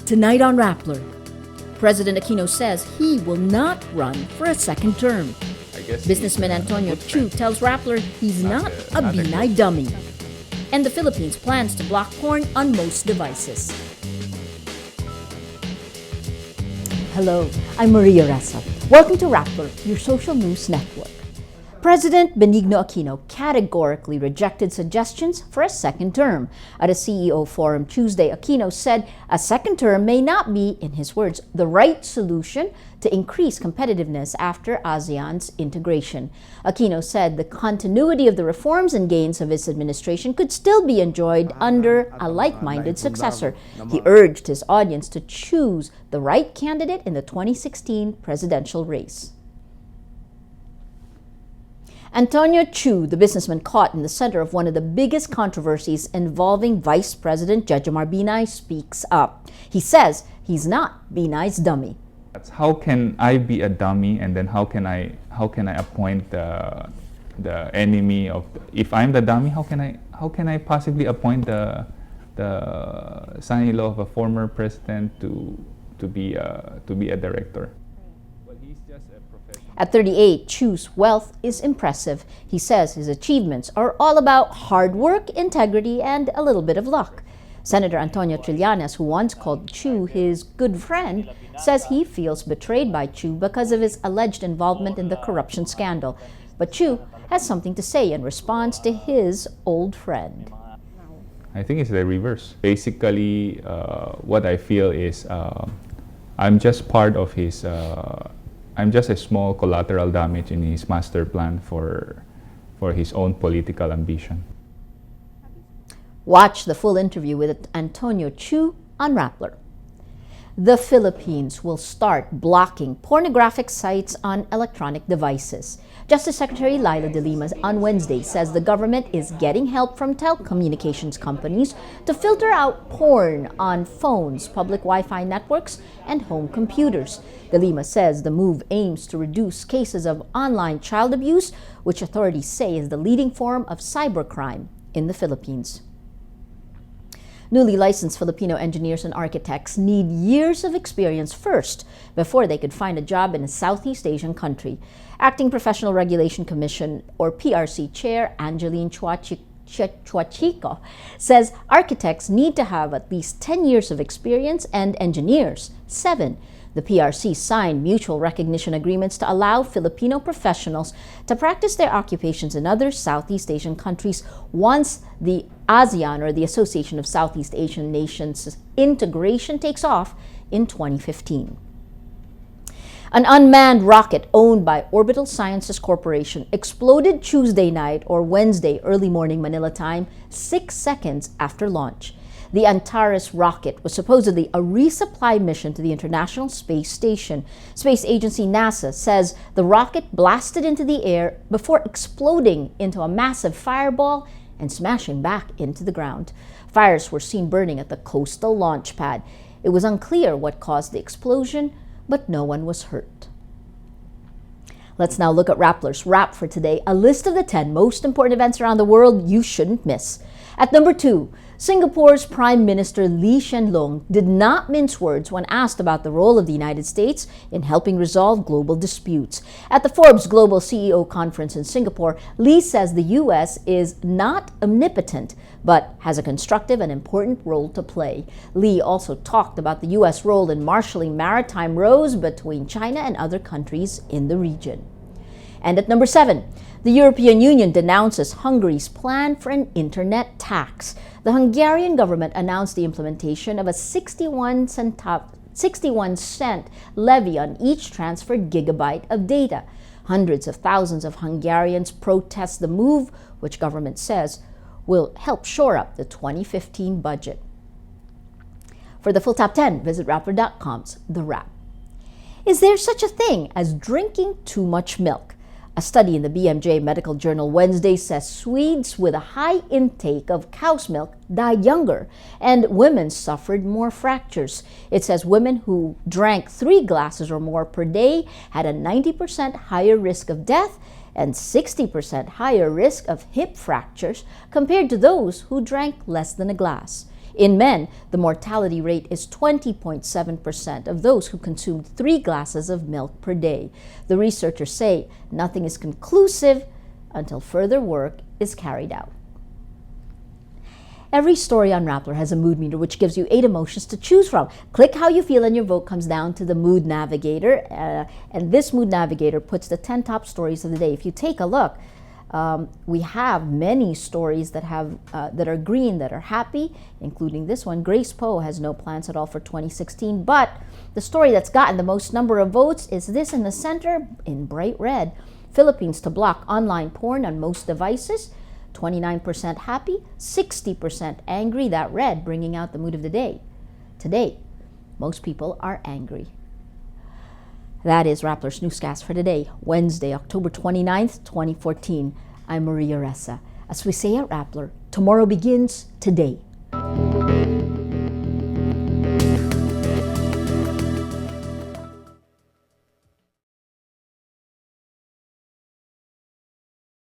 Tonight on Rappler, President Aquino says he will not run for a second term. Businessman Antonio Tiu tells Rappler he's not a Binay dummy. And the Philippines plans to block porn on most devices. Hello, I'm Maria Ressa. Welcome to Rappler, your social news network. President Benigno Aquino categorically rejected suggestions for a second term. At a CEO forum Tuesday, Aquino said a second term may not be, in his words, the right solution to increase competitiveness after ASEAN's integration. Aquino said the continuity of the reforms and gains of his administration could still be enjoyed under a like-minded successor. He urged his audience to choose the right candidate in the 2016 presidential race. Antonio Tiu, the businessman caught in the center of one of the biggest controversies involving Vice President Jejomar Binay, speaks up. He says he's not Binay's dummy. How can I be a dummy, and then how can I appoint the enemy of? If I'm the dummy, how can I possibly appoint the son-in-law of a former president to be a director? At 38, Tiu's wealth is impressive. He says his achievements are all about hard work, integrity, and a little bit of luck. Senator Antonio Trillanes, who once called Tiu his good friend, says he feels betrayed by Tiu because of his alleged involvement in the corruption scandal. But Tiu has something to say in response to his old friend. I think it's the reverse. Basically, what I feel is I'm just part of his... I'm just a small collateral damage in his master plan for his own political ambition. Watch the full interview with Antonio Tiu on Rappler. The Philippines will start blocking pornographic sites on electronic devices. Justice Secretary Laila de Lima on Wednesday says the government is getting help from telecommunications companies to filter out porn on phones, public Wi-Fi networks, and home computers. De Lima says the move aims to reduce cases of online child abuse, which authorities say is the leading form of cybercrime in the Philippines. Newly licensed Filipino engineers and architects need years of experience first before they could find a job in a Southeast Asian country. Acting Professional Regulation Commission, or PRC Chair Angeline Chuachico, says architects need to have at least 10 years of experience and engineers 7. The PRC signed mutual recognition agreements to allow Filipino professionals to practice their occupations in other Southeast Asian countries once the ASEAN, or the Association of Southeast Asian Nations, integration takes off in 2015. An unmanned rocket owned by Orbital Sciences Corporation exploded Tuesday night or Wednesday early morning Manila time, 6 seconds after launch. The Antares rocket was supposedly a resupply mission to the International Space Station. Space agency NASA says the rocket blasted into the air before exploding into a massive fireball and smashing back into the ground. Fires were seen burning at the coastal launch pad. It was unclear what caused the explosion, but no one was hurt. Let's now look at Rappler's Wrap for today, a list of the 10 most important events around the world you shouldn't miss. At number 2, Singapore's Prime Minister Lee Hsien Loong did not mince words when asked about the role of the United States in helping resolve global disputes. At the Forbes Global CEO Conference in Singapore, Lee says the U.S. is not omnipotent, but has a constructive and important role to play. Lee also talked about the U.S. role in marshalling maritime rows between China and other countries in the region. And at number 7, the European Union denounces Hungary's plan for an internet tax. The Hungarian government announced the implementation of a 61 cent levy on each transferred gigabyte of data. Hundreds of thousands of Hungarians protest the move, which government says will help shore up the 2015 budget. For the full top 10, visit Rappler.com's The Wrap. Is there such a thing as drinking too much milk? A study in the BMJ Medical Journal Wednesday says Swedes with a high intake of cow's milk died younger, and women suffered more fractures. It says women who drank 3 glasses or more per day had a 90% higher risk of death and 60% higher risk of hip fractures compared to those who drank less than a glass. In men, the mortality rate is 20.7% of those who consumed 3 glasses of milk per day. The researchers say nothing is conclusive until further work is carried out. Every story on Rappler has a mood meter which gives you 8 emotions to choose from. Click how you feel and your vote comes down to the Mood Navigator. And this Mood Navigator puts the 10 top stories of the day. If you take a look, we have many stories that are green, that are happy, including this one. Grace Poe has no plans at all for 2016. But the story that's gotten the most number of votes is this in the center in bright red. Philippines to block online porn on most devices. 29% happy, 60% angry. That red bringing out the mood of the day. Today, most people are angry. That is Rappler's Newscast for today, Wednesday, October 29th, 2014. I'm Maria Ressa. As we say at Rappler, tomorrow begins today.